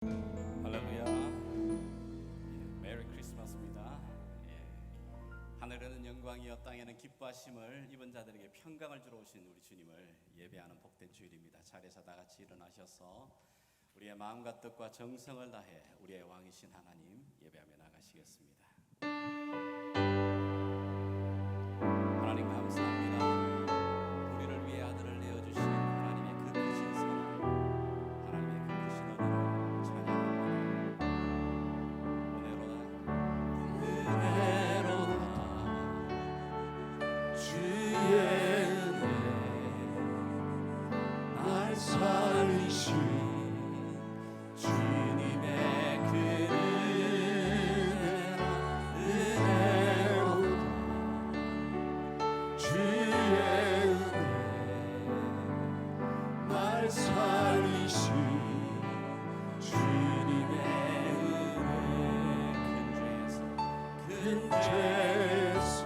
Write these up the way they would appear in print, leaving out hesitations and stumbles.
할렐루야. 메리 크리스마스입니다. 하늘에는 영광이여 땅에는 기뻐하심을 입은 자들에게 평강을 주러 오신 우리 주님을 예배하는 복된 주일입니다. 자리에서 다 같이 일어나셔서 우리의 마음과 뜻과 정성을 다해 우리의 왕이신 하나님 예배하며 나가시겠습니다. 하나님 감사합니다. 우리를 위해 아들을 내어주신 하나님의 그 크신 사랑, 하나님의 그 크신 은혜를 찬양합니다. 은혜로다 주의 은혜 날 살리신 주님의 그 은혜로다 주의 은혜 날 살리신 주님의 은혜 큰 죄에서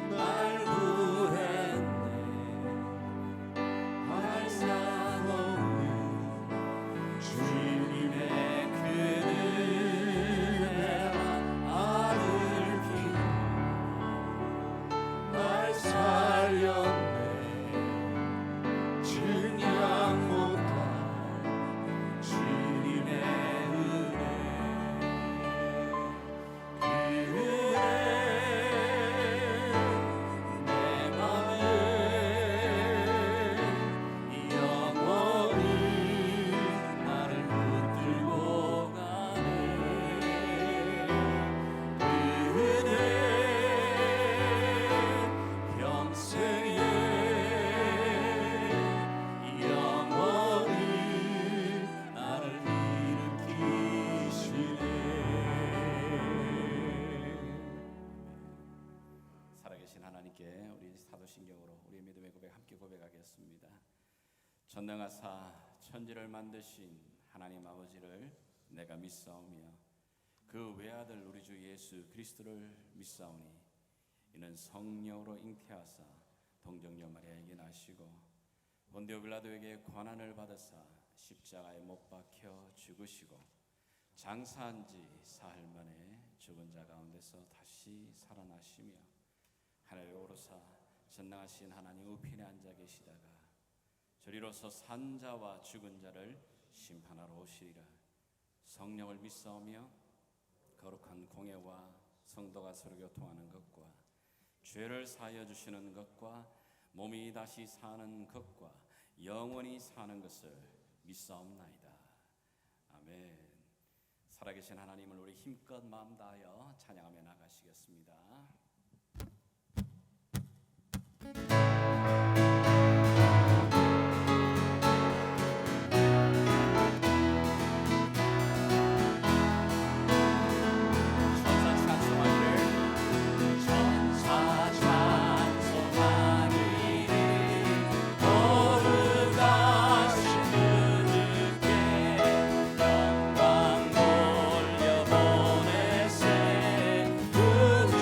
날 구했네 날 사모는 주님의 그 은혜와 아들 피 날 살렸네 증량 못할 주님의 은혜 그 은혜 내 맘에 영원히 나를 붙들고 가네 그 은혜 평생에 영원히 나를 일으키시네. 살아계신 하나님께 우리 사도신경으로 우리의 믿음의 고백 함께 고백하겠습니다. 전능하사 천지를 만드신 하나님 아버지를 내가 믿사오며 그 외아들 우리 주 예수 그리스도를 믿사오니 이는 성령으로 잉태하사 동정녀 마리아에게 나시고 본디오 빌라도에게 고난을 받으사 십자가에 못 박혀 죽으시고 장사한 지 사흘 만에 죽은 자 가운데서 다시 살아나시며 하늘에 오르사 전능하신 하나님 우편에 앉아 계시다가 저리로서 산 자와 죽은 자를 심판하러 오시리라. 성령을 믿사오며 거룩한 공예와 성도가 서로 교통하는 것과 죄를 사하여 주시는 것과 몸이 다시 사는 것과 영원히 사는 것을 믿사옵나이다. 아멘. 살아계신 하나님을 우리 힘껏 마음 다하여 찬양하며 나가시겠습니다. 영광 돌려보내세 우주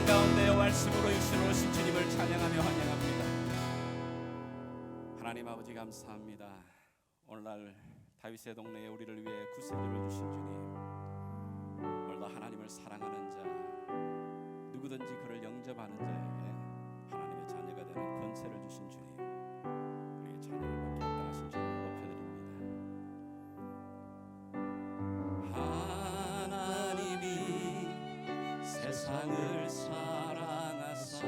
땅 가운데 말씀으로 육신으로 오신 주님을 찬양하며 환영합니다. 하나님 아버지 감사합니다. 오늘날 다윗의 동네에 우리를 위해 구세주를 주신 주님, 오늘도 하나님을 사랑하는 자, 누구든지 그를 영접하는 자에게 하나님의 자녀가 되는 권세를 주신 주님, 우리의 찬양을 받게 합당하신 주님을 높여드립니다. 하나님이 세상을 사랑하사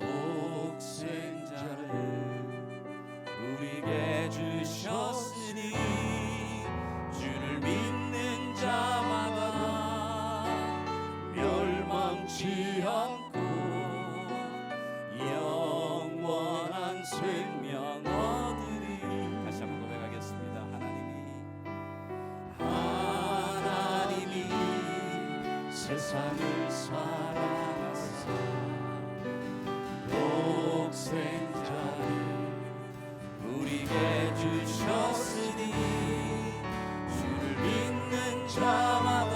독생자를 우리에게 주셨으니 주를 믿는 자마다 멸망치 않고 영원한 생명 얻으리. 다시 한번 고백하겠습니다. 하나님이 세상을 사랑하사 독생자를 우리에게 주셨으니 주를 믿는 자마다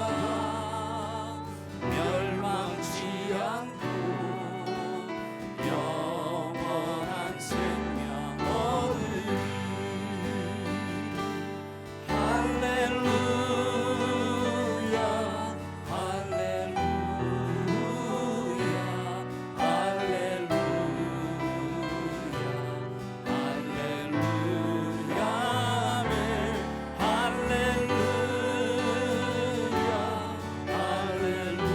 멸망치 않고 영원한 생명 얻으리. 할렐루야 할렐루야 할렐루야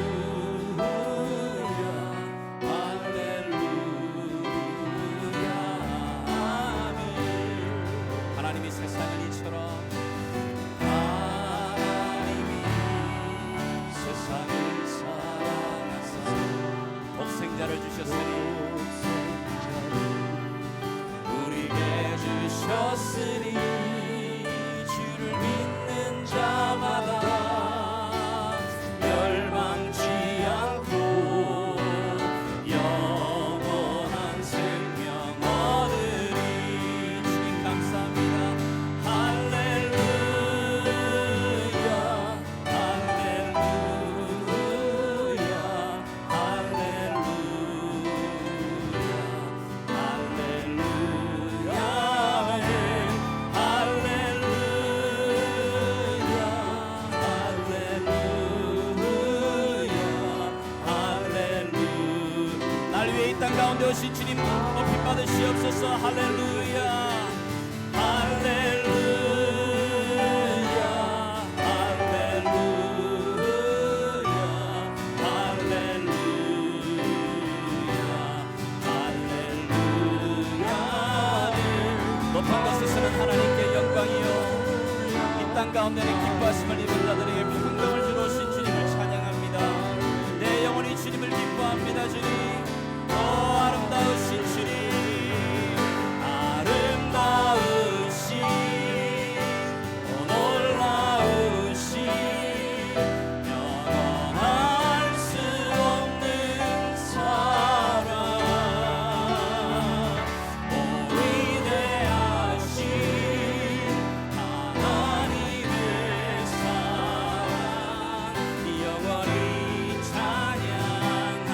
하나님이 세상을 이처럼 세상을 사랑하사 독생자를 주셨으니 우리에게 주셨으니 주를 믿는 자마다 멸망치 않고 영원한 생명 얻으리. 주님 감사합니다. 할렐루야 할렐루야 할렐루야 날 위해 이 땅 가운데 오신 주님 높임 받으시옵소서. 할렐루야 할렐루야 할렐루야 할렐루야 높은 곳에서는 하나님께 영광이요 이 땅 가운데는 기뻐하심을 입은 자들에게 평강을 주러 오신 주님을 찬양합니다. 내 영혼이 주님을 기뻐합니다. 주님 아름다우신 주님 아름다우신 놀라우신 영원할 수 없는 사랑 위대하신 하나님의 사랑 영원히 찬양하리.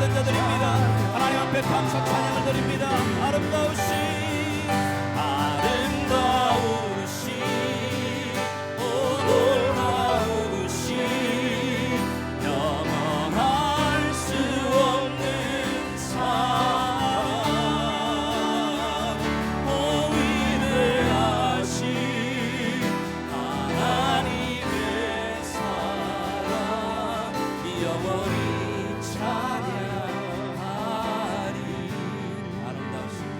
기도하는 자들입니다. 하나님 앞에 감사 찬양을 드립니다. 아름다우신 오 놀라우신 영원할 수 없는 사랑 오 위대하신 하나님의 사랑 영원히 찬양하리. 아름다우신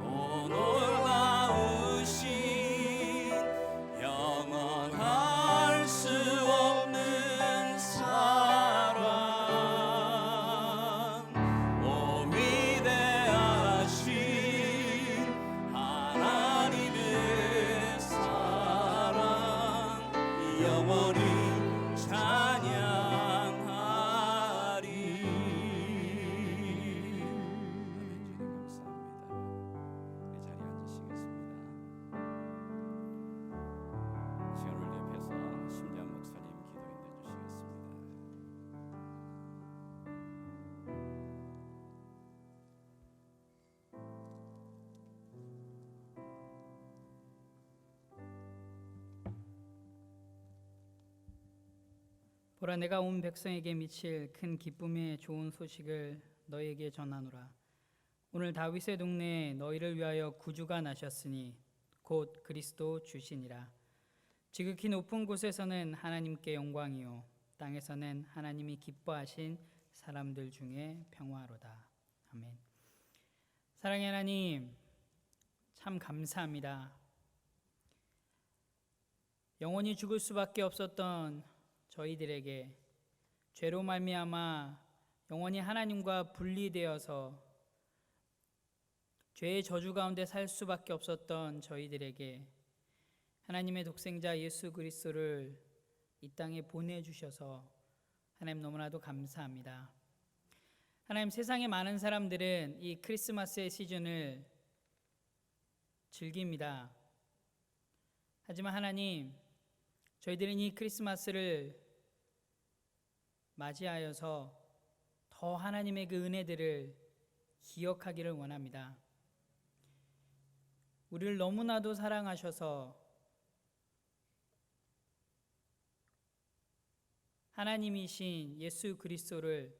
오 놀라우신 영원할 수 없는 사랑 오 위대하신 하나님의 사랑 영원히 찬양하리. 보라, 내가 온 백성에게 미칠 큰 기쁨의 좋은 소식을 너에게 전하노라. 오늘 다윗의 동네에 너희를 위하여 구주가 나셨으니 곧 그리스도 주시니라. 지극히 높은 곳에서는 하나님께 영광이요 땅에서는 하나님이 기뻐하신 사람들 중에 평화로다. 아멘. 사랑의 하나님, 참 감사합니다. 영원히 죽을 수밖에 없었던 저희들에게 죄로 말미암아 영원히 하나님과 분리되어서 죄의 저주 가운데 살 수밖에 없었던 저희들에게 하나님의 독생자 예수 그리스도를 이 땅에 보내주셔서 하나님 너무나도 감사합니다. 하나님, 세상의 많은 사람들은 이 크리스마스의 시즌을 즐깁니다. 하지만 하나님, 저희들은 이 크리스마스를 맞이하여서 더 하나님의 그 은혜들을 기억하기를 원합니다. 우리를 너무나도 사랑하셔서 하나님이신 예수 그리스도를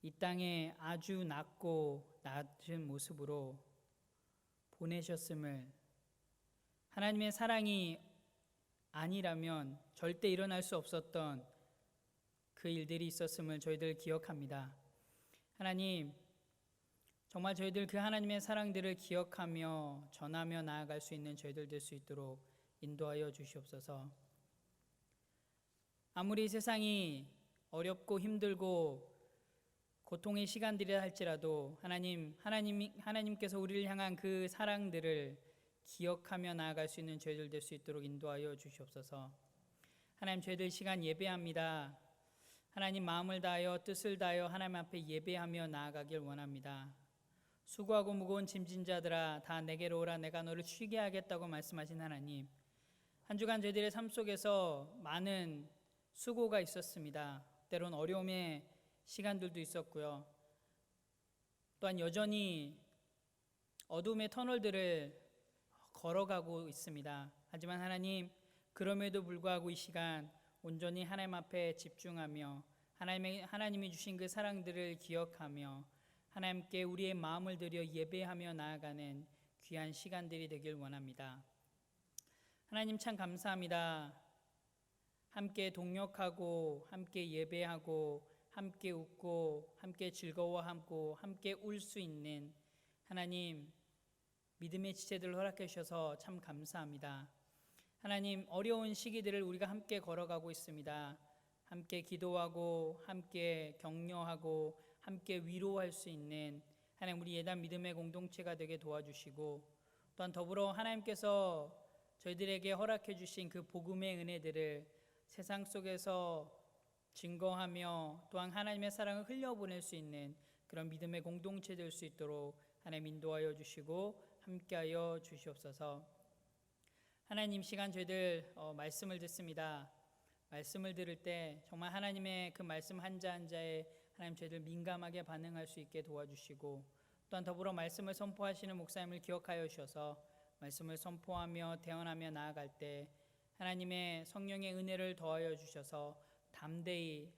이 땅에 아주 낮고 낮은 모습으로 보내셨음을, 하나님의 사랑이 아니라면 절대 일어날 수 없었던 그 일들이 있었음을 저희들 기억합니다. 하나님, 정말 저희들 그 하나님의 사랑들을 기억하며 전하며 나아갈 수 있는 저희들 될 수 있도록 인도하여 주시옵소서. 아무리 세상이 어렵고 힘들고 고통의 시간들이라 할지라도 하나님께서 우리를 향한 그 사랑들을 기억하며 나아갈 수 있는 저희들 될 수 있도록 인도하여 주시옵소서. 하나님, 저희들 시간 예배합니다. 하나님, 마음을 다하여 뜻을 다하여 하나님 앞에 예배하며 나아가길 원합니다. 수고하고 무거운 짐진 자들아 다 내게로 오라, 내가 너를 쉬게 하겠다고 말씀하신 하나님, 한 주간 저희들의 삶 속에서 많은 수고가 있었습니다. 때론 어려움의 시간들도 있었고요. 또한 여전히 어둠의 터널들을 걸어가고 있습니다. 하지만 하나님, 그럼에도 불구하고 이 시간 온전히 하나님 앞에 집중하며 하나님이 주신 그 사랑들을 기억하며 하나님께 우리의 마음을 들여 예배하며 나아가는 귀한 시간들이 되길 원합니다. 하나님, 참 감사합니다. 함께 동역하고 함께 예배하고 함께 웃고 함께 즐거워하고 함께 울 수 있는 하나님, 믿음의 지체들을 허락해 주셔서 참 감사합니다. 하나님, 어려운 시기들을 우리가 함께 걸어가고 있습니다. 함께 기도하고 함께 격려하고 함께 위로할 수 있는 하나님, 우리 예단 믿음의 공동체가 되게 도와주시고, 또한 더불어 하나님께서 저희들에게 허락해 주신 그 복음의 은혜들을 세상 속에서 증거하며 또한 하나님의 사랑을 흘려보낼 수 있는 그런 믿음의 공동체 될 수 있도록 하나님 인도하여 주시고 함께하여 주시옵소서. 하나님, 시간 저희들 말씀을 듣습니다. 말씀을 들을 때 정말 하나님의 그 말씀 한자 한자에 하나님 저희들 민감하게 반응할 수 있게 도와주시고, 또한 더불어 말씀을 선포하시는 목사님을 기억하여 주셔서 말씀을 선포하며 대언하며 나아갈 때 하나님의 성령의 은혜를 더하여 주셔서 담대히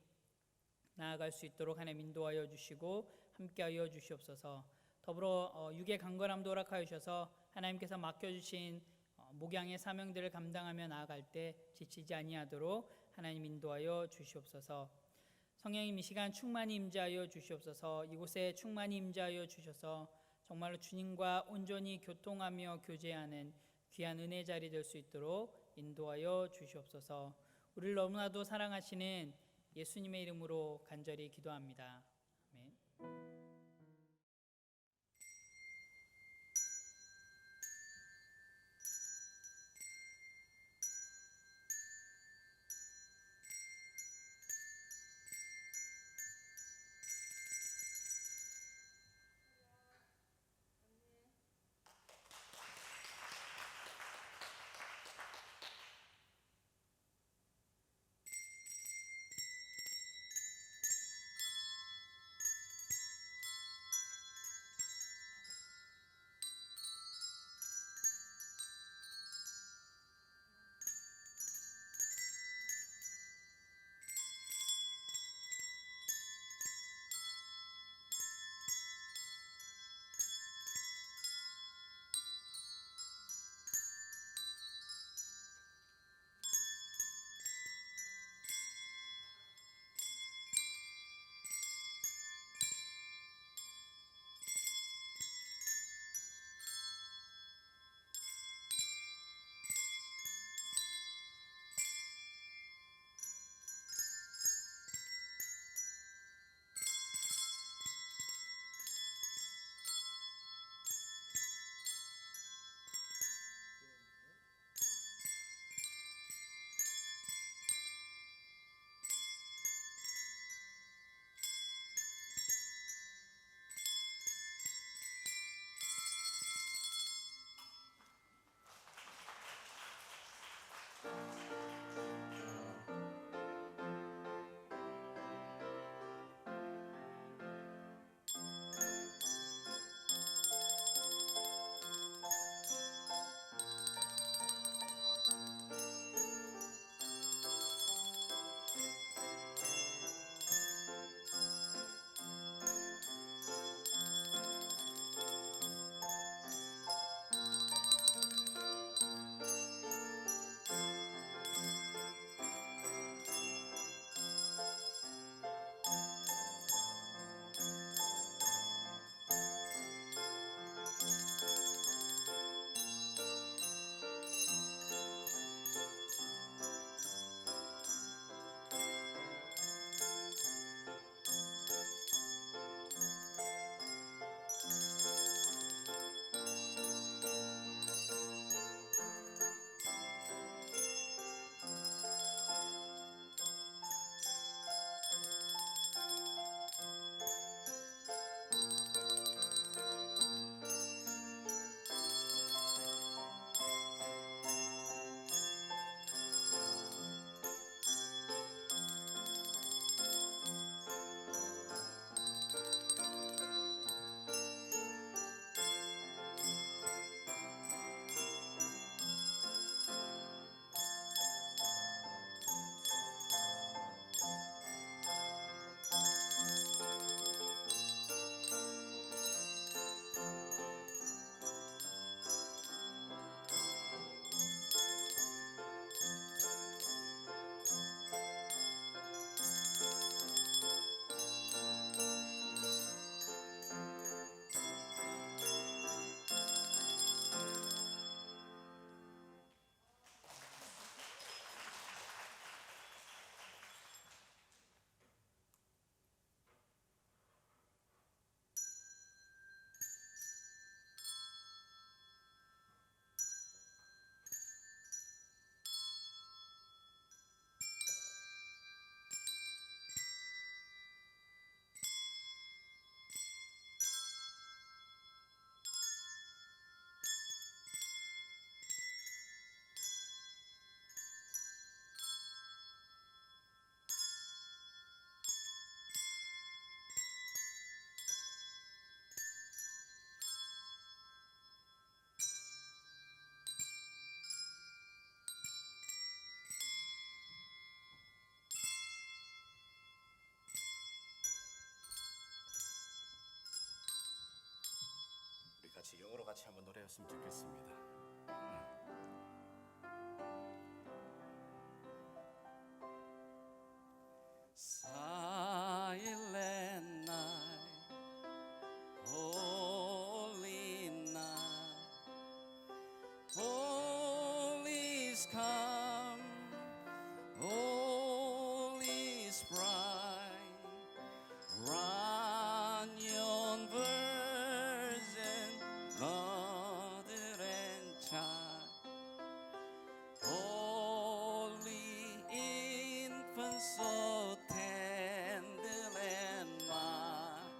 나아갈 수 있도록 하나님 인도하여 주시고 함께하여 주시옵소서. 더불어 육의 강건함도 허락하여 주셔서 하나님께서 맡겨주신 목양의 사명들을 감당하며 나아갈 때 지치지 아니하도록 하나님 인도하여 주시옵소서. 성령님 이 시간 충만히 임재하여 주시옵소서. 이곳에 충만히 임재하여 주셔서 정말로 주님과 온전히 교통하며 교제하는 귀한 은혜 자리 될 수 있도록 인도하여 주시옵소서. 우리를 너무나도 사랑하시는 예수님의 이름으로 간절히 기도합니다. 아멘. 같이 영어로 같이 한번 노래했으면 좋겠습니다. Silent night, holy night, all is calm, all is bright. Run yon virgin, mother and child, holy infant, so tender and mild,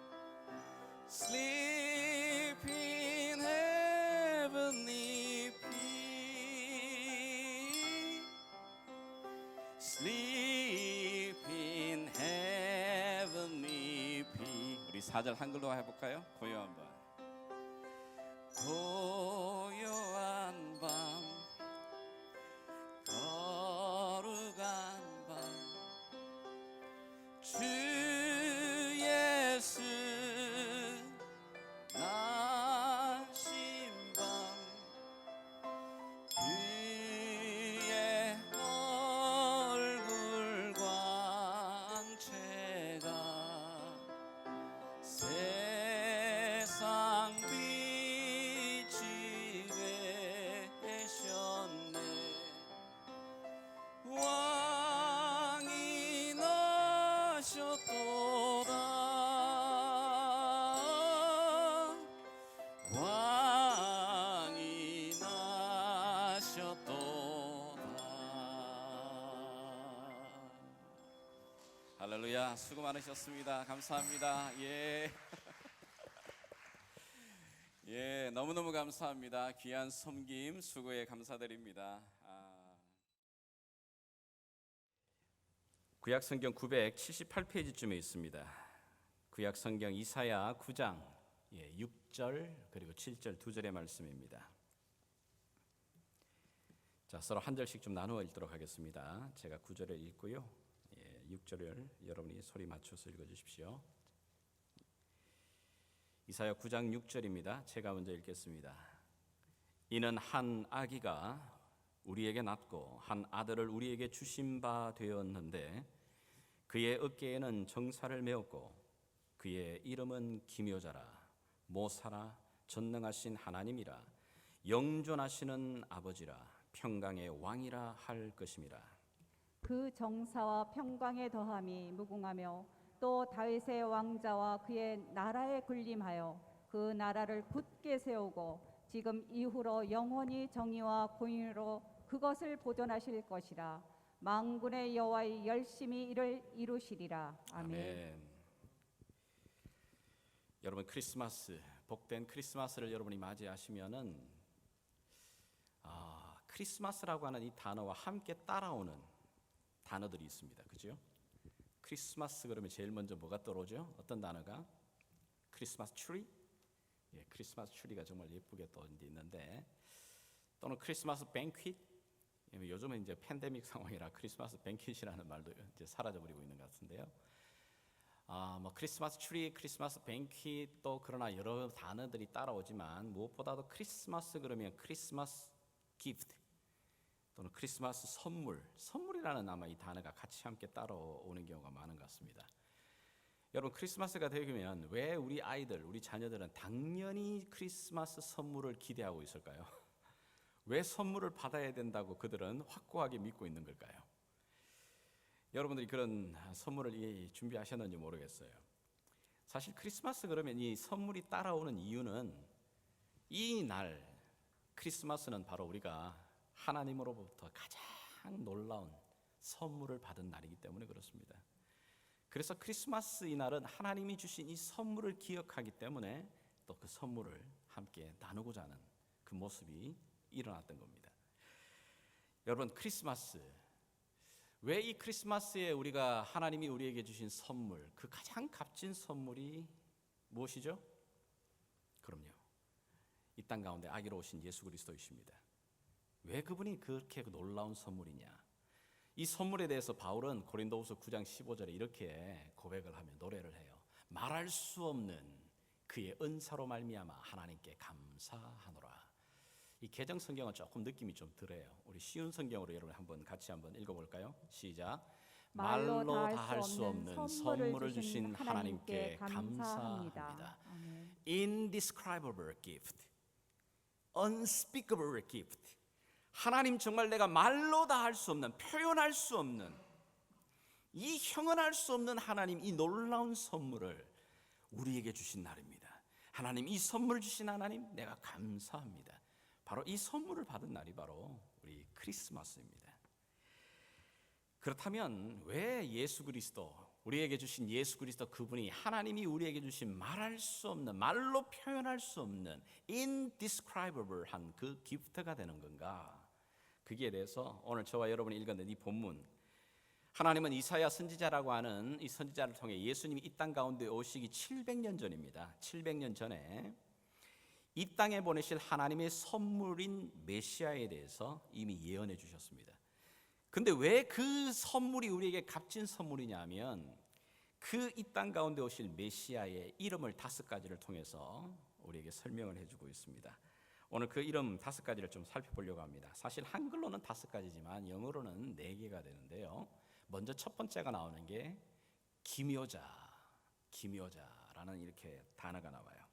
sleep in heavenly peace, sleep in heavenly peace. 우리 4절 한글로 해볼까요? 고요한 밤, 고요한 밤, 거룩한 밤, 주 예수 나신 밤, 그의 얼굴 광채가 세상 빛이 되셨네. 왕이 나셨도다, 왕이 나셨도다. 할렐루야, 수고 많으셨습니다. 감사합니다. 예, 너무너무 감사합니다. 귀한 섬김 수고에 감사드립니다. 구약성경 978페이지쯤에 있습니다. 구약성경 이사야 9장 6절 그리고 7절 두 절의 말씀입니다. 자, 서로 한 절씩 좀 나누어 읽도록 하겠습니다. 제가 9절을 읽고요, 6절을 여러분이 소리 맞춰서 읽어주십시오. 이사야 9장 6절입니다. 제가 먼저 읽겠습니다. 이는 한 아기가 우리에게 낳고 한 아들을 우리에게 주신 바 되었는데 그의 어깨에는 정사를 메었고 그의 이름은 기묘자라, 모사라, 전능하신 하나님이라, 영존하시는 아버지라, 평강의 왕이라 할 것임이라. 그 정사와 평강의 더함이 무궁하며 또 다윗의 왕자와 그의 나라에 군림하여 그 나라를 굳게 세우고 지금 이후로 영원히 정의와 공의로 그것을 보존하실 것이라. 만군의 여호와의 열심히 이를 이루시리라. 아멘. 여러분, 크리스마스, 복된 크리스마스를 여러분이 맞이하시면은 크리스마스라고 하는 이 단어와 함께 따라오는 단어들이 있습니다. 그죠? 크리스마스 그러면 제일 먼저 뭐가 떠오르죠? 어떤 단어가? 크리스마스 트리? 크리스마스 트리가 정말 예쁘게 또 있는데, 또는 크리스마스 뱅퀴? 요즘은 이제 팬데믹 상황이라 크리스마스 뱅퀴이라는 말도 이제 사라져버리고 있는 것 같은데요. 크리스마스 트리, 크리스마스 뱅퀴, 또 그러나 여러 단어들이 따라오지만 무엇보다도 크리스마스 그러면 크리스마스 기프트 또는 크리스마스 선물이라는 아마 이 단어가 같이 함께 따라오는 경우가 많은 것 같습니다. 여러분, 크리스마스가 되면 왜 우리 아이들, 우리 자녀들은 당연히 크리스마스 선물을 기대하고 있을까요? 왜 선물을 받아야 된다고 그들은 확고하게 믿고 있는 걸까요? 여러분들이 그런 선물을 준비하셨는지 모르겠어요. 사실 크리스마스 그러면 이 선물이 따라오는 이유는 이 날 크리스마스는 바로 우리가 하나님으로부터 가장 놀라운 선물을 받은 날이기 때문에 그렇습니다. 그래서 크리스마스 이 날은 하나님이 주신 이 선물을 기억하기 때문에 또 그 선물을 함께 나누고자 하는 그 모습이 일어났던 겁니다. 여러분, 크리스마스, 왜 이 크리스마스에 우리가 하나님이 우리에게 주신 선물, 그 가장 값진 선물이 무엇이죠? 그럼요, 이 땅 가운데 아기로 오신 예수 그리스도이십니다. 왜 그분이 그렇게 놀라운 선물이냐? 이 선물에 대해서 바울은 고린도후서 9장 15절에 이렇게 고백을 하며 노래를 해요. 말할 수 없는 그의 은사로 말미암아 하나님께 감사하노라. 이 개정 성경은 조금 느낌이 좀 덜해요. 우리 쉬운 성경으로 여러분 같이 한번 읽어볼까요? 시작. 말로 다 할 수 없는 선물을 주신 하나님께 감사합니다. 아멘. Indescribable gift, unspeakable gift. 하나님 정말 내가 말로 다 할 수 없는, 표현할 수 없는, 이 형언할 수 없는 하나님 이 놀라운 선물을 우리에게 주신 날입니다. 하나님 이 선물 주신 하나님 내가 감사합니다. 바로 이 선물을 받은 날이 바로 우리 크리스마스입니다. 그렇다면 왜 예수 그리스도, 우리에게 주신 예수 그리스도 그분이 하나님이 우리에게 주신 말할 수 없는, 말로 표현할 수 없는 indescribable한 그 기프트가 되는 건가? 거기에 대해서 오늘 저와 여러분이 읽었는 이 본문, 하나님은 이사야 선지자라고 하는 이 선지자를 통해 예수님이 이 땅 가운데 오시기 700년 전입니다. 700년 전에 이 땅에 보내실 하나님의 선물인 메시아에 대해서 이미 예언해 주셨습니다. 근데 왜 그 선물이 우리에게 값진 선물이냐 하면 그 이 땅 가운데 오실 메시아의 이름을 5가지를 통해서 우리에게 설명을 해주고 있습니다. 오늘 그 이름 5가지를 좀 살펴보려고 합니다. 사실 한글로는 5가지지만 영어로는 4개가 되는데요. 먼저 첫 번째가 나오는 게 기묘자라는 이렇게 단어가 나와요.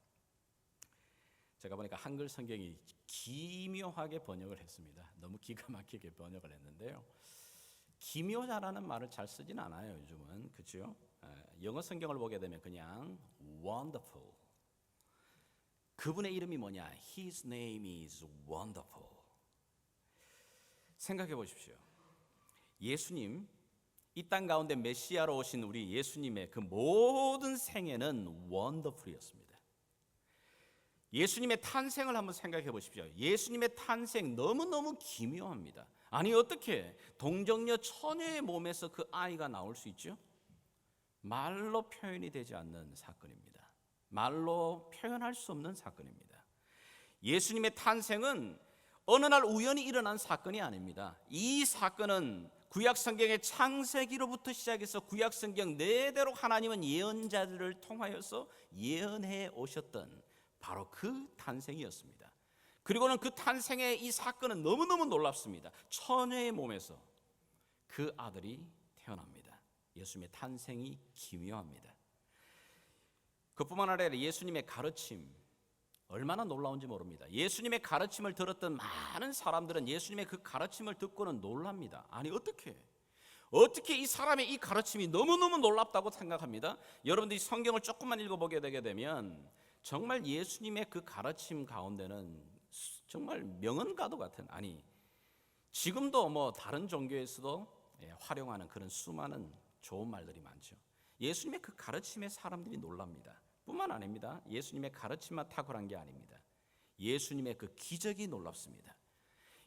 제가 보니까 한글 성경이 기묘하게 번역을 했습니다. 너무 기가 막히게 번역을 했는데요. 기묘자라는 말을 잘 쓰진 않아요, 요즘은. 그렇죠? 영어 성경을 보게 되면 그냥 wonderful. 그분의 이름이 뭐냐? His name is wonderful. 생각해 보십시오. 예수님, 이 땅 가운데 메시아로 오신 우리 예수님의 그 모든 생애는 wonderful이었습니다. 예수님의 탄생을 한번 생각해 보십시오. 예수님의 탄생 너무너무 기묘합니다. 아니 어떻게 동정녀 처녀의 몸에서 그 아이가 나올 수 있죠? 말로 표현이 되지 않는 사건입니다. 말로 표현할 수 없는 사건입니다. 예수님의 탄생은 어느 날 우연히 일어난 사건이 아닙니다. 이 사건은 구약 성경의 창세기로부터 시작해서 구약 성경 내대로 하나님은 예언자들을 통하여서 예언해 오셨던 바로 그 탄생이었습니다. 그리고는 그 탄생의 이 사건은 너무너무 놀랍습니다. 처녀의 몸에서 그 아들이 태어납니다. 예수님의 탄생이 기묘합니다. 그뿐만 아니라 예수님의 가르침 얼마나 놀라운지 모릅니다. 예수님의 가르침을 들었던 많은 사람들은 예수님의 그 가르침을 듣고는 놀랍니다. 아니 어떻게 이 사람의 이 가르침이 너무너무 놀랍다고 생각합니다. 여러분들이 성경을 조금만 읽어보게 되게 되면 정말 예수님의 그 가르침 가운데는 정말 명언가도 같은, 아니 지금도 뭐 다른 종교에서도 활용하는 그런 수많은 좋은 말들이 많죠. 예수님의 그 가르침에 사람들이 놀랍니다. 뿐만 아닙니다. 예수님의 가르침만 탁월한 게 아닙니다. 예수님의 그 기적이 놀랍습니다.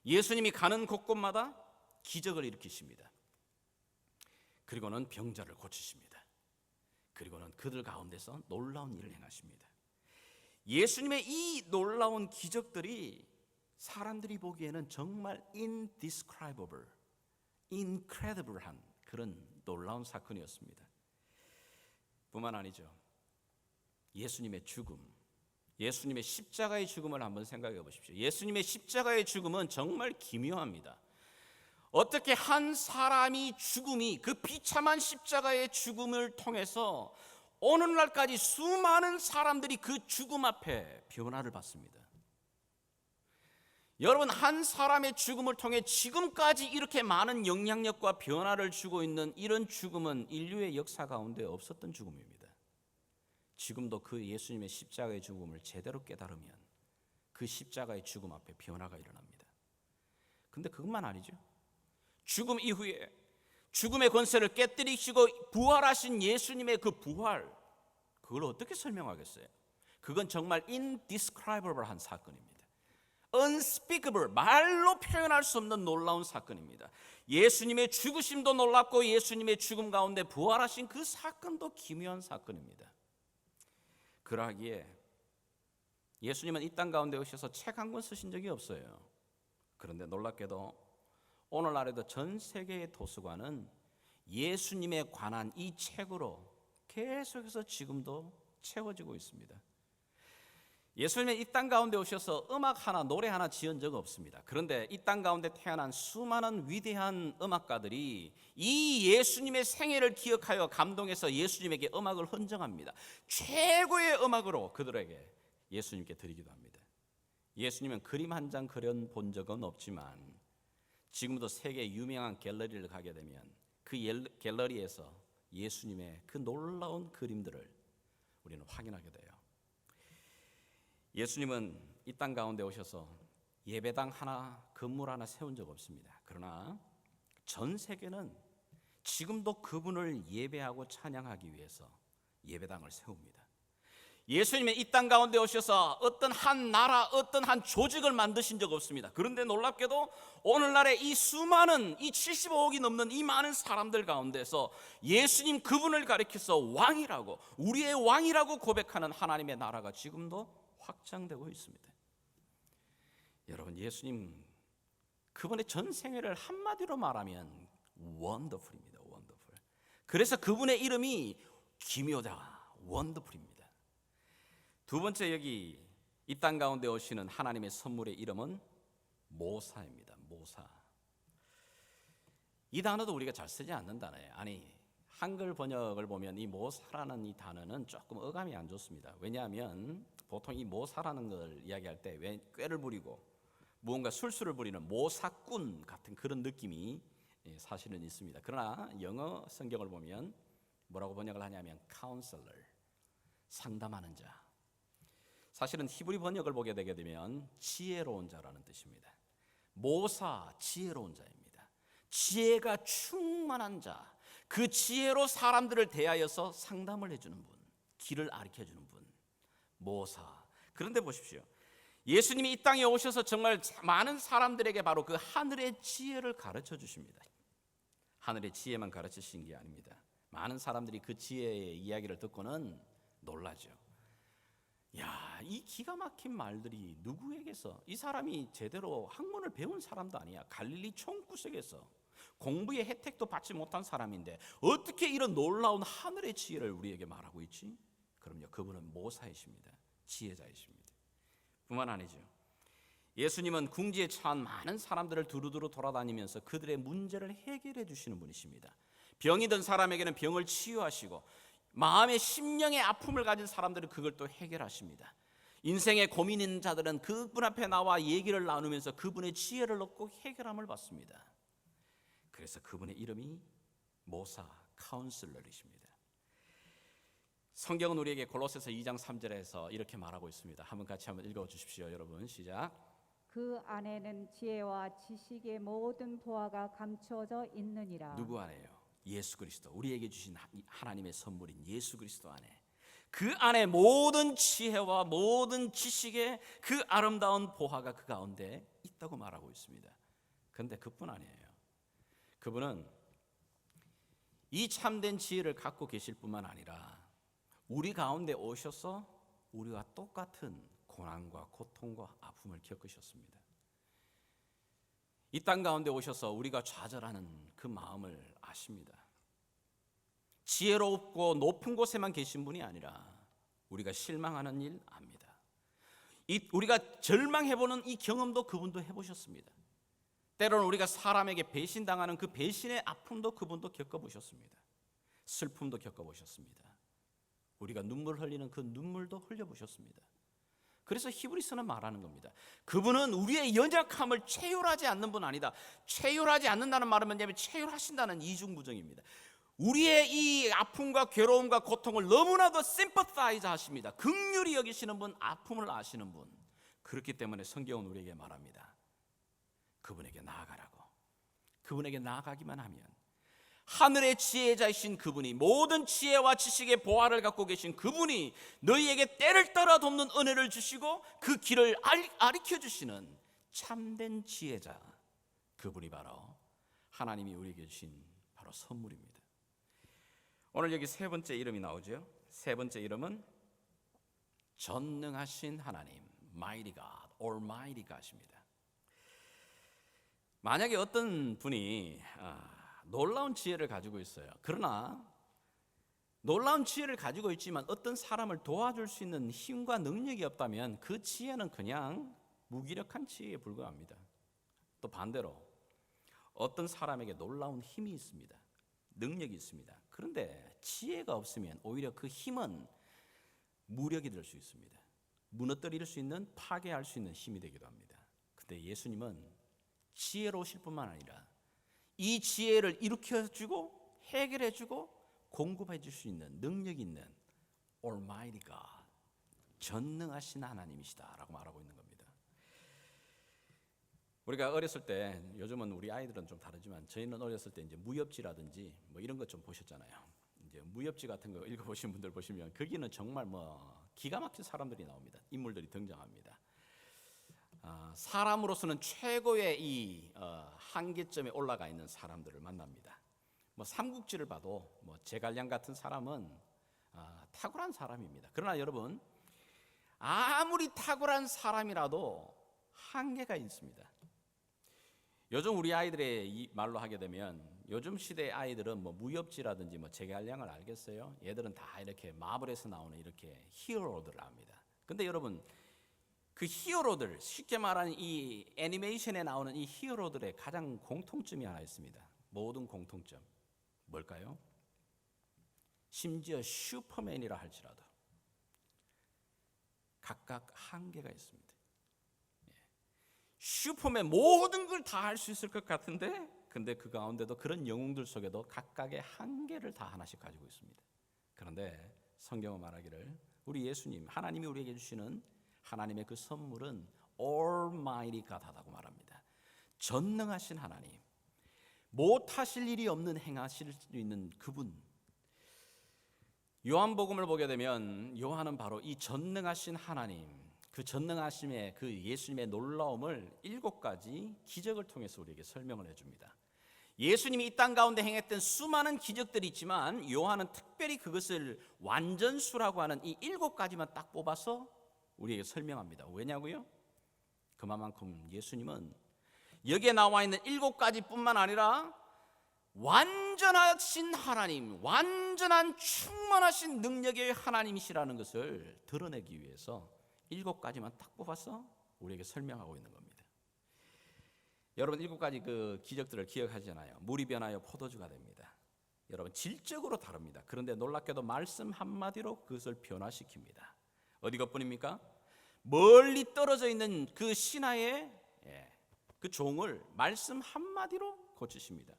예수님이 가는 곳곳마다 기적을 일으키십니다. 그리고는 병자를 고치십니다. 그리고는 그들 가운데서 놀라운 일을 행하십니다. 예수님의 이 놀라운 기적들이 사람들이 보기에는 정말 indescribable, incredible한 그런 놀라운 사건이었습니다. 뿐만 아니죠. 예수님의 죽음, 예수님의 십자가의 죽음을 한번 생각해 보십시오. 예수님의 십자가의 죽음은 정말 기묘합니다. 어떻게 한 사람이 죽음이 그 비참한 십자가의 죽음을 통해서 오늘날까지 수많은 사람들이 그 죽음 앞에 변화를 받습니다. 여러분, 한 사람의 죽음을 통해 지금까지 이렇게 많은 영향력과 변화를 주고 있는 이런 죽음은 인류의 역사 가운데 없었던 죽음입니다. 지금도 그 예수님의 십자가의 죽음을 제대로 깨달으면 그 십자가의 죽음 앞에 변화가 일어납니다. 근데 그것만 아니죠. 죽음 이후에 죽음의 권세를 깨뜨리시고 부활하신 예수님의 그 부활, 그걸 어떻게 설명하겠어요? 그건 정말 indescribable한 사건입니다. unspeakable, 말로 표현할 수 없는 놀라운 사건입니다. 예수님의 죽으심도 놀랍고 예수님의 죽음 가운데 부활하신 그 사건도 기묘한 사건입니다. 그러하기에 예수님은 이 땅 가운데 오셔서 책 한 권 쓰신 적이 없어요. 그런데 놀랍게도 오늘날에도 전 세계의 도서관은 예수님에 관한 이 책으로 계속해서 지금도 채워지고 있습니다. 예수님은 이 땅 가운데 오셔서 음악 하나, 노래 하나 지은 적 없습니다. 그런데 이 땅 가운데 태어난 수많은 위대한 음악가들이 이 예수님의 생애를 기억하여 감동해서 예수님에게 음악을 헌정합니다. 최고의 음악으로 그들에게 예수님께 드리기도 합니다. 예수님은 그림 한 장 그려본 적은 없지만 지금도 세계 유명한 갤러리를 가게 되면 그 갤러리에서 예수님의 그 놀라운 그림들을 우리는 확인하게 돼요. 예수님은 이 땅 가운데 오셔서 예배당 하나, 건물 하나 세운 적 없습니다. 그러나 전 세계는 지금도 그분을 예배하고 찬양하기 위해서 예배당을 세웁니다. 예수님은 이 땅 가운데 오셔서 어떤 한 나라, 어떤 한 조직을 만드신 적 없습니다. 그런데 놀랍게도 오늘날의 이 수많은, 이 75억이 넘는 이 많은 사람들 가운데서 예수님 그분을 가리켜서 왕이라고, 우리의 왕이라고 고백하는 하나님의 나라가 지금도 확장되고 있습니다. 여러분, 예수님 그분의 전 생애를 한마디로 말하면 원더풀입니다. 원더풀. 그래서 그분의 이름이 기묘다, 원더풀입니다. 두 번째, 여기 이 땅 가운데 오시는 하나님의 선물의 이름은 모사입니다. 모사. 이 단어도 우리가 잘 쓰지 않는 단어예요. 아니, 한글 번역을 보면 이 모사라는 이 단어는 조금 어감이 안 좋습니다. 왜냐하면 보통 이 모사라는 걸 이야기할 때 꾀를 부리고 무언가 술수를 부리는 모사꾼 같은 그런 느낌이 사실은 있습니다. 그러나 영어 성경을 보면 뭐라고 번역을 하냐면 카운셀러, 상담하는 자. 사실은 히브리 번역을 보게 되게 되면 지혜로운 자라는 뜻입니다. 모사, 지혜로운 자입니다. 지혜가 충만한 자, 그 지혜로 사람들을 대하여서 상담을 해주는 분, 길을 가르쳐주는 분, 모사. 그런데 보십시오, 예수님이 이 땅에 오셔서 정말 많은 사람들에게 바로 그 하늘의 지혜를 가르쳐 주십니다. 하늘의 지혜만 가르치신 게 아닙니다. 많은 사람들이 그 지혜의 이야기를 듣고는 놀라죠. 야, 이 기가 막힌 말들이 누구에게서, 이 사람이 제대로 학문을 배운 사람도 아니야. 갈릴리 총구석에서 공부의 혜택도 받지 못한 사람인데 어떻게 이런 놀라운 하늘의 지혜를 우리에게 말하고 있지? 그럼요, 그분은 모사이십니다. 지혜자이십니다. 뿐만 아니죠, 예수님은 궁지에 처한 많은 사람들을 두루두루 돌아다니면서 그들의 문제를 해결해 주시는 분이십니다. 병이 든 사람에게는 병을 치유하시고 마음의 심령의 아픔을 가진 사람들은 그걸 또 해결하십니다. 인생에 고민 있는 자들은 그분 앞에 나와 얘기를 나누면서 그분의 지혜를 얻고 해결함을 받습니다. 그래서 그분의 이름이 모사, 카운슬러이십니다. 성경은 우리에게 골로새서 2장 3절에서 이렇게 말하고 있습니다. 같이 한번 읽어주십시오. 여러분, 시작. 그 안에는 지혜와 지식의 모든 보화가 감추어져 있느니라. 누구 안에요? 예수 그리스도, 우리에게 주신 하나님의 선물인 예수 그리스도 안에, 그 안에 모든 지혜와 모든 지식의 그 아름다운 보화가 그 가운데 있다고 말하고 있습니다. 그런데 그뿐 아니에요. 그분은 이 참된 지혜를 갖고 계실 뿐만 아니라 우리 가운데 오셔서 우리와 똑같은 고난과 고통과 아픔을 겪으셨습니다. 이 땅 가운데 오셔서 우리가 좌절하는 그 마음을 아십니다. 지혜롭고 높은 곳에만 계신 분이 아니라 우리가 실망하는 일 압니다. 우리가 절망해보는 이 경험도 그분도 해보셨습니다. 때로는 우리가 사람에게 배신당하는 그 배신의 아픔도 그분도 겪어보셨습니다. 슬픔도 겪어보셨습니다. 우리가 눈물 흘리는 그 눈물도 흘려보셨습니다. 그래서 히브리서는 말하는 겁니다. 그분은 우리의 연약함을 체휼하지 않는 분 아니다. 체휼하지 않는다는 말은 뭐냐면 체휼하신다는 이중부정입니다. 우리의 이 아픔과 괴로움과 고통을 너무나도 심퍼사이즈 하십니다. 긍휼히 여기시는 분, 아픔을 아시는 분. 그렇기 때문에 성경은 우리에게 말합니다. 그분에게 나아가라고. 그분에게 나아가기만 하면 하늘의 지혜자이신 그분이, 모든 지혜와 지식의 보화를 갖고 계신 그분이 너희에게 때를 따라 돕는 은혜를 주시고 그 길을 가르쳐 주시는 참된 지혜자, 그분이 바로 하나님이 우리에게 주신 바로 선물입니다. 오늘 여기 세 번째 이름이 나오죠. 세 번째 이름은 전능하신 하나님, Mighty God, Almighty God입니다. 만약에 어떤 분이 놀라운 지혜를 가지고 있어요. 그러나 놀라운 지혜를 가지고 있지만 어떤 사람을 도와줄 수 있는 힘과 능력이 없다면 그 지혜는 그냥 무기력한 지혜에 불과합니다. 또 반대로 어떤 사람에게 놀라운 힘이 있습니다. 능력이 있습니다. 그런데 지혜가 없으면 오히려 그 힘은 무력이 될 수 있습니다. 무너뜨릴 수 있는, 파괴할 수 있는 힘이 되기도 합니다. 근데 예수님은 지혜로우실 뿐만 아니라 이 지혜를 일으켜주고 해결해주고 공급해 줄 수 있는 능력 있는 Almighty God, 전능하신 하나님이시다라고 말하고 있는 겁니다. 우리가 어렸을 때, 요즘은 우리 아이들은 좀 다르지만 저희는 어렸을 때 이제 무협지라든지 뭐 이런 것 좀 보셨잖아요. 이제 무협지 같은 거 읽어보신 분들 보시면 거기는 정말 뭐 기가 막힌 사람들이 나옵니다. 인물들이 등장합니다. 사람으로서는 최고의 이 한계점에 올라가 있는 사람들을 만납니다. 뭐 삼국지를 봐도 뭐 제갈량 같은 사람은 탁월한 사람입니다. 그러나 여러분, 아무리 탁월한 사람이라도 한계가 있습니다. 요즘 우리 아이들의 이 말로 하게 되면 요즘 시대 아이들은 뭐 무협지라든지 뭐 제갈량을 알겠어요? 얘들은 다 이렇게 마블에서 나오는 이렇게 히어로들을 압니다. 근데 여러분, 그 히어로들, 쉽게 말하는 이 애니메이션에 나오는 이 히어로들의 가장 공통점이 하나 있습니다. 모든 공통점 뭘까요? 심지어 슈퍼맨이라 할지라도 각각 한계가 있습니다. 슈퍼맨 모든 걸 다 할 수 있을 것 같은데, 근데 그 가운데도 그런 영웅들 속에도 각각의 한계를 다 하나씩 가지고 있습니다. 그런데 성경은 말하기를 우리 예수님, 하나님이 우리에게 주시는 하나님의 그 선물은 Almighty God하다고 말합니다. 전능하신 하나님, 못하실 일이 없는, 행하실 수 있는 그분. 요한복음을 보게 되면 요한은 바로 이 전능하신 하나님, 그 전능하심의 그 예수님의 놀라움을 7가지 기적을 통해서 우리에게 설명을 해줍니다. 예수님이 이 땅 가운데 행했던 수많은 기적들이 있지만 요한은 특별히 그것을 완전수라고 하는 이 7가지만 딱 뽑아서 우리에게 설명합니다. 왜냐고요? 그만큼 예수님은 여기에 나와 있는 7가지뿐만 아니라 완전하신 하나님, 완전한 충만하신 능력의 하나님이시라는 것을 드러내기 위해서 7가지만 딱 뽑아서 우리에게 설명하고 있는 겁니다. 여러분, 7가지 그 기적들을 기억하잖아요. 물이 변하여 포도주가 됩니다. 여러분, 질적으로 다릅니다. 그런데 놀랍게도 말씀 한마디로 그것을 변화시킵니다. 어디 것뿐입니까? 멀리 떨어져 있는 그 신하의 그 종을 말씀 한마디로 고치십니다.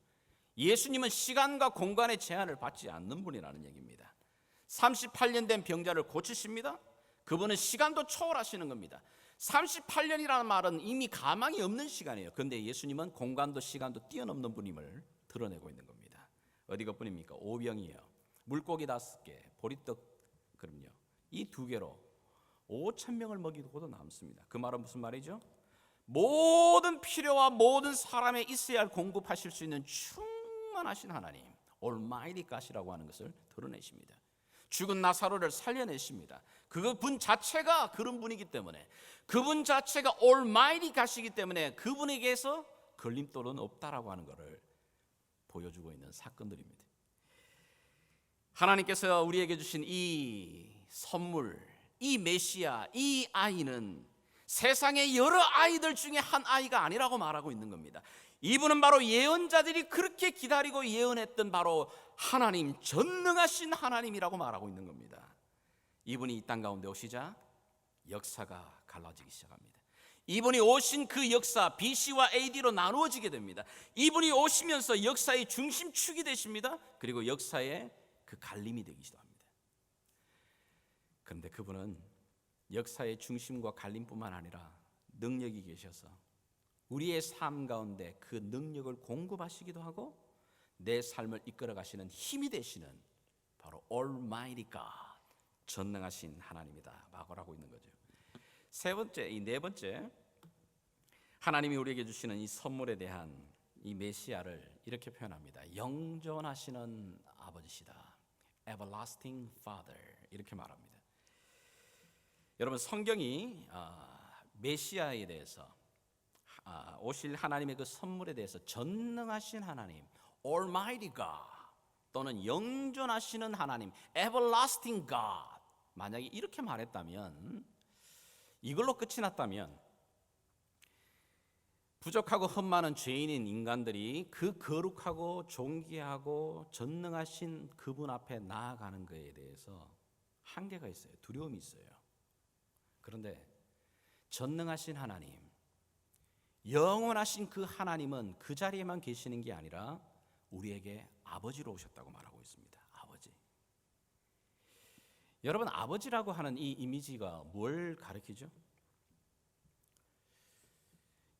예수님은 시간과 공간의 제한을 받지 않는 분이라는 얘기입니다. 38년 된 병자를 고치십니다. 그분은 시간도 초월하시는 겁니다. 38년이라는 말은 이미 가망이 없는 시간이에요. 그런데 예수님은 공간도 시간도 뛰어넘는 분임을 드러내고 있는 겁니다. 어디 것뿐입니까? 오병이요, 물고기 5개, 보리떡 그럼요, 이 2개로 5,000명을 먹이고도 남습니다. 그 말은 무슨 말이죠? 모든 필요와 모든 사람에 있어야 할 공급하실 수 있는 충만하신 하나님, Almighty God이라고 하는 것을 드러내십니다. 죽은 나사로를 살려내십니다. 그분 자체가 그런 분이기 때문에, 그분 자체가 Almighty God이기 때문에 그분에게서 걸림돌은 없다라고 하는 것을 보여주고 있는 사건들입니다. 하나님께서 우리에게 주신 이 선물, 이 메시아, 이 아이는 세상의 여러 아이들 중에 한 아이가 아니라고 말하고 있는 겁니다. 이분은 바로 예언자들이 그렇게 기다리고 예언했던 바로 하나님, 전능하신 하나님이라고 말하고 있는 겁니다. 이분이 이 땅 가운데 오시자 역사가 갈라지기 시작합니다. 이분이 오신 그 역사, BC와 AD로 나누어지게 됩니다. 이분이 오시면서 역사의 중심축이 되십니다. 그리고 역사의 그 갈림이 되기도 합니다. 그런데 그분은 역사의 중심과 갈림뿐만 아니라 능력이 계셔서 우리의 삶 가운데 그 능력을 공급하시기도 하고 내 삶을 이끌어 가시는 힘이 되시는 바로 Almighty God, 전능하신 하나님이다 라고 있는 거죠. 네 번째, 하나님이 우리에게 주시는 이 선물에 대한 이 메시아를 이렇게 표현합니다. 영존하시는 아버지시다, Everlasting Father, 이렇게 말합니다. 여러분, 성경이 메시아에 대해서 오실 하나님의 그 선물에 대해서 전능하신 하나님, Almighty God, 또는 영존하시는 하나님, everlasting God. 만약에 이렇게 말했다면, 이걸로 끝이 났다면 부족하고 흠 많은 죄인인 인간들이 그 거룩하고 존귀하고 전능하신 그분 앞에 나아가는 것에 대해서 한계가 있어요. 두려움이 있어요. 그런데 전능하신 하나님, 영원하신 그 하나님은 그 자리에만 계시는 게 아니라 우리에게 아버지로 오셨다고 말하고 있습니다. 아버지. 여러분, 아버지라고 하는 이 이미지가 뭘 가리키죠?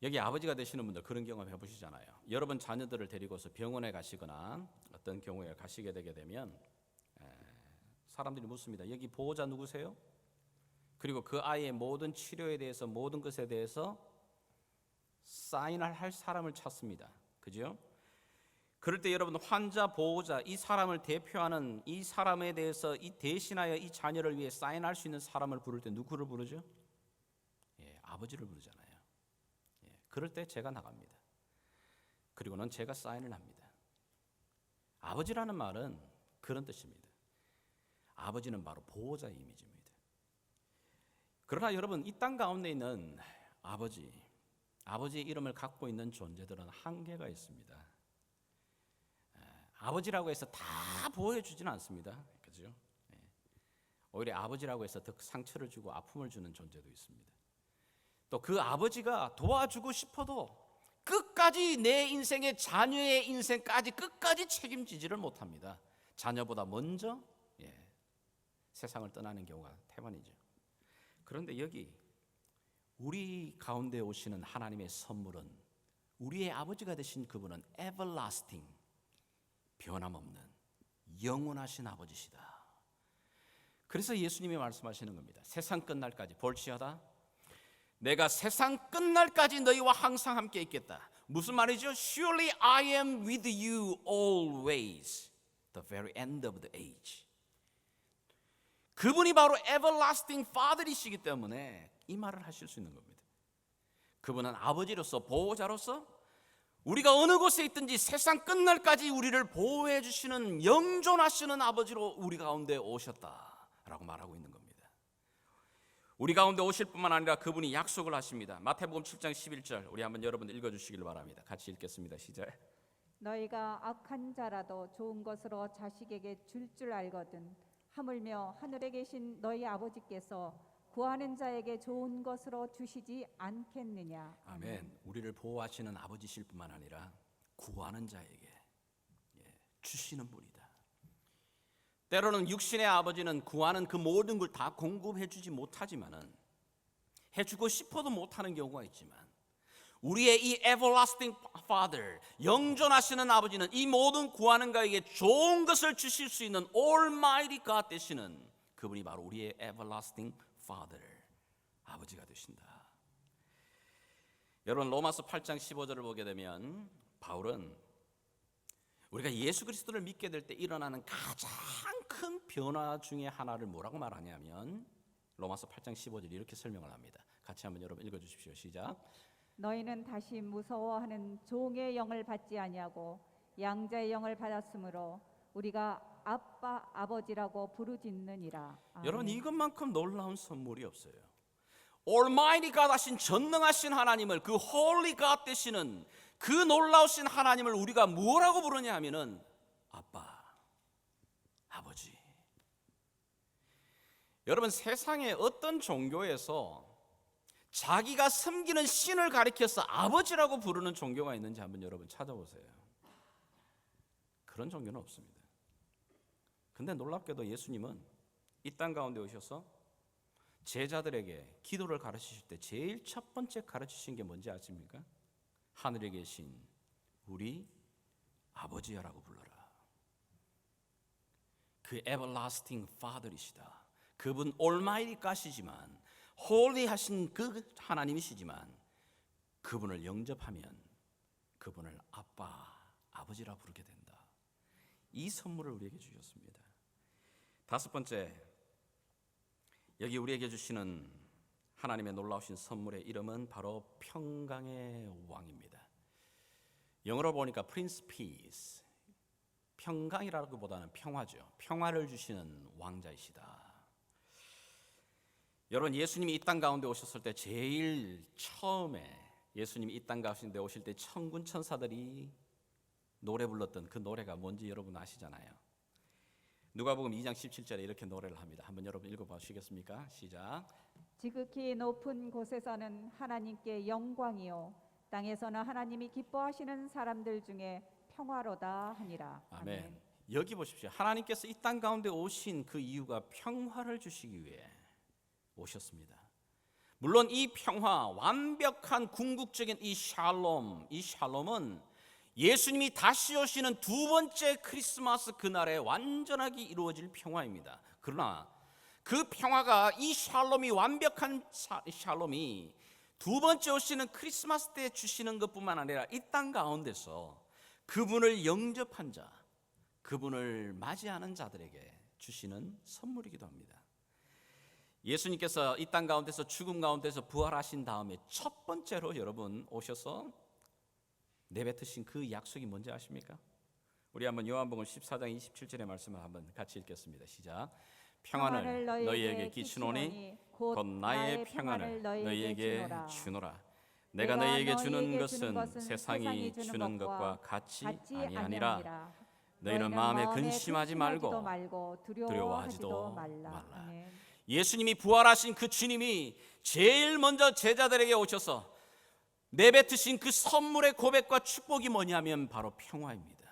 여기 아버지가 되시는 분들 그런 경험 해보시잖아요. 여러분 자녀들을 데리고서 병원에 가시거나 어떤 경우에 가시게 되게 되면 사람들이 묻습니다. 여기 보호자 누구세요? 그리고 그 아이의 모든 치료에 대해서, 모든 것에 대해서 사인할 사람을 찾습니다. 그죠? 그럴 때 여러분, 환자, 보호자, 이 사람을 대표하는 이 사람에 대해서 이 대신하여 이 자녀를 위해 사인할 수 있는 사람을 부를 때 누구를 부르죠? 아버지를 부르잖아요. 그럴 때 제가 나갑니다. 그리고는 제가 사인을 합니다. 아버지라는 말은 그런 뜻입니다. 아버지는 바로 보호자의 이미지입니다. 그러나 여러분, 이 땅 가운데 있는 아버지의 이름을 갖고 있는 존재들은 한계가 있습니다. 아버지라고 해서 다 보호해주지는 않습니다. 그죠? 오히려 아버지라고 해서 더 상처를 주고 아픔을 주는 존재도 있습니다. 또 그 아버지가 도와주고 싶어도 끝까지 내 인생의 자녀의 인생까지 끝까지 책임지지를 못합니다. 자녀보다 먼저 세상을 떠나는 경우가 태반이죠. 그런데 여기 우리 가운데 오시는 하나님의 선물은, 우리의 아버지가 되신 그분은 everlasting, 변함없는 영원하신 아버지시다. 그래서 예수님이 말씀하시는 겁니다. 세상 끝날까지 볼지어다 내가 세상 끝날까지 너희와 항상 함께 있겠다. 무슨 말이죠? Surely I am with you always, the very end of the age. 그분이 바로 everlasting father이시기 때문에 이 말을 하실 수 있는 겁니다. 그분은 아버지로서, 보호자로서 우리가 어느 곳에 있든지 세상 끝날까지 우리를 보호해 주시는 영존하시는 아버지로 우리 가운데 오셨다라고 말하고 있는 겁니다. 우리 가운데 오실 뿐만 아니라 그분이 약속을 하십니다. 마태복음 7장 11절 우리 한번 여러분 읽어주시길 바랍니다. 같이 읽겠습니다. 시작. 너희가 악한 자라도 좋은 것으로 자식에게 줄 알거든 하물며 하늘에 계신 너희 아버지께서 구하는 자에게 좋은 것으로 주시지 않겠느냐. 아멘. 우리를 보호하시는 아버지실 뿐만 아니라 구하는 자에게 주시는 분이다. 때로는 육신의 아버지는 구하는 그 모든 걸 다 공급해 주지 못하지만은, 해주고 싶어도 못하는 경우가 있지만, 우리의 이 everlasting father, 영존하시는 아버지는 이 모든 구하는 자에게 좋은 것을 주실 수 있는 almighty God 되시는 그분이 바로 우리의 everlasting father, 아버지가 되신다. 여러분, 로마서 8장 15절을 보게 되면 바울은 우리가 예수 그리스도를 믿게 될 때 일어나는 가장 큰 변화 중에 하나를 뭐라고 말하냐면, 로마서 8장 15절 이렇게 설명을 합니다. 같이 한번 여러분 읽어주십시오. 시작. 너희는 다시 무서워하는 종의 영을 받지 아니하고 양자의 영을 받았으므로 우리가 아빠 아버지라고 부르짖느니라. 아멘. 여러분, 이것만큼 놀라운 선물이 없어요. Almighty God 하신 전능하신 하나님을, 그 Holy God 되시는 그 놀라우신 하나님을 우리가 뭐라고 부르냐 하면은 아빠, 아버지. 여러분, 세상에 어떤 종교에서 자기가 섬기는 신을 가리켜서 아버지라고 부르는 종교가 있는지 한번 여러분 찾아보세요. 그런 종교는 없습니다. 근데 놀랍게도 예수님은 이 땅 가운데 오셔서 제자들에게 기도를 가르치실 때 제일 첫 번째 가르치신 게 뭔지 아십니까? 하늘에 계신 우리 아버지야라고 불러라. 그 everlasting father이시다. 그분 almighty God이지만, holy 하신 그 하나님이시지만, 그분을 영접하면 그분을 아빠, 아버지라 부르게 된다. 이 선물을 우리에게 주셨습니다. 다섯 번째, 여기 우리에게 주시는 하나님의 놀라우신 선물의 이름은 바로 평강의 왕입니다. 영어로 보니까 Prince Peace, 평강이라기보다는 평화죠. 평화를 주시는 왕자이시다. 여러분, 예수님이 이 땅 가운데 오셨을 때 제일 처음에 예수님이 이 땅 가운데 오실 때 천군 천사들이 노래 불렀던 그 노래가 뭔지 여러분 아시잖아요. 누가복음 2장 17절에 이렇게 노래를 합니다. 한번 여러분 읽어보시겠습니까? 시작. 지극히 높은 곳에서는 하나님께 영광이요 땅에서는 하나님이 기뻐하시는 사람들 중에 평화로다 하니라. 아멘. 여기 보십시오. 하나님께서 이 땅 가운데 오신 그 이유가 평화를 주시기 위해 오셨습니다. 물론 이 평화, 완벽한 궁극적인 이 샬롬은 예수님이 다시 오시는 두 번째 크리스마스 그날에 완전하게 이루어질 평화입니다. 그러나 그 평화가 이 샬롬이 완벽한 샬롬이 두 번째 오시는 크리스마스 때 주시는 것뿐만 아니라 이 땅 가운데서 그분을 영접한 자, 그분을 맞이하는 자들에게 주시는 선물이기도 합니다. 예수님께서 이 땅 가운데서 죽음 가운데서 부활하신 다음에 첫 번째로 여러분 오셔서 내뱉으신 그 약속이 뭔지 아십니까? 우리 한번 요한복음 14장 27절의 말씀을 한번 같이 읽겠습니다. 시작. 평안을 너희에게 끼치노니 곧 나의 평안을 너희에게 주노라. 내가 너희에게 주는 것은 세상이 주는 것과 같이 아니하니라. 너희는 마음에 근심하지 말고 두려워하지도 말라. 예수님이 부활하신 그 주님이 제일 먼저 제자들에게 오셔서 내뱉으신 그 선물의 고백과 축복이 뭐냐면 바로 평화입니다.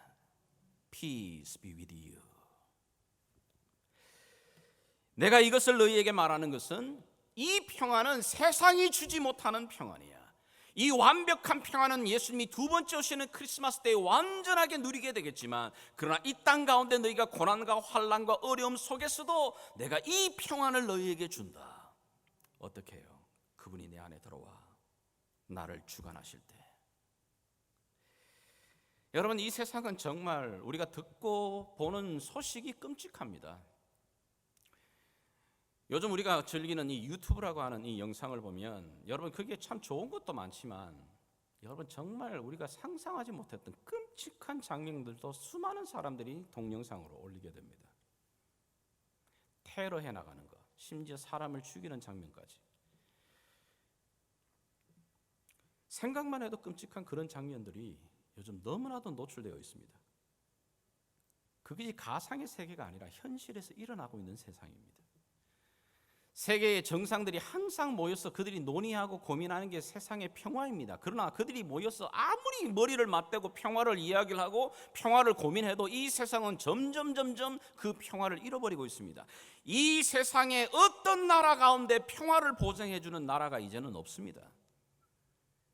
Peace be with you. 내가 이것을 너희에게 말하는 것은 이 평화는 세상이 주지 못하는 평안이야. 이 완벽한 평화는 예수님이 두 번째 오시는 크리스마스 때에 완전하게 누리게 되겠지만, 그러나 이 땅 가운데 너희가 고난과 환난과 어려움 속에서도 내가 이 평안을 너희에게 준다. 어떻게 해요? 그분이 내 안에 들어와 나를 주관하실 때. 여러분, 이 세상은 정말 우리가 듣고 보는 소식이 끔찍합니다. 요즘 우리가 즐기는 이 유튜브라고 하는 이 영상을 보면 여러분 그게 참 좋은 것도 많지만 여러분 정말 우리가 상상하지 못했던 끔찍한 장면들도 수많은 사람들이 동영상으로 올리게 됩니다. 테러해 나가는 것, 심지어 사람을 죽이는 장면까지. 생각만 해도 끔찍한 그런 장면들이 요즘 너무나도 노출되어 있습니다. 그게 가상의 세계가 아니라 현실에서 일어나고 있는 세상입니다. 세계의 정상들이 항상 모여서 그들이 논의하고 고민하는 게 세상의 평화입니다. 그러나 그들이 모여서 아무리 머리를 맞대고 평화를 이야기를 하고 평화를 고민해도 이 세상은 점점 그 평화를 잃어버리고 있습니다. 이 세상의 어떤 나라 가운데 평화를 보장해주는 나라가 이제는 없습니다.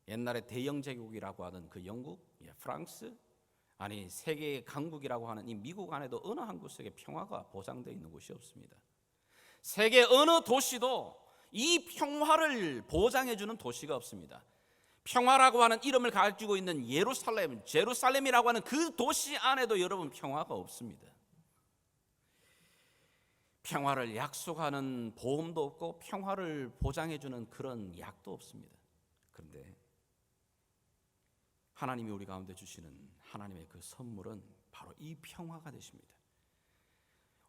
옛날에 대영 제국이라고 하던 그 영국, 프랑스, 아니 세계의 강국이라고 하는 이 미국 안에도 어느 한 구석에 평화가 보장되어 있는 곳이 없습니다. 세계 어느 도시도 이 평화를 보장해주는 도시가 없습니다. 평화라고 하는 이름을 가지고 있는 제루살렘이라고 하는 그 도시 안에도 여러분 평화가 없습니다. 평화를 약속하는 보험도 없고 평화를 보장해주는 그런 약도 없습니다. 그런데 하나님이 우리 가운데 주시는 하나님의 그 선물은 바로 이 평화가 되십니다.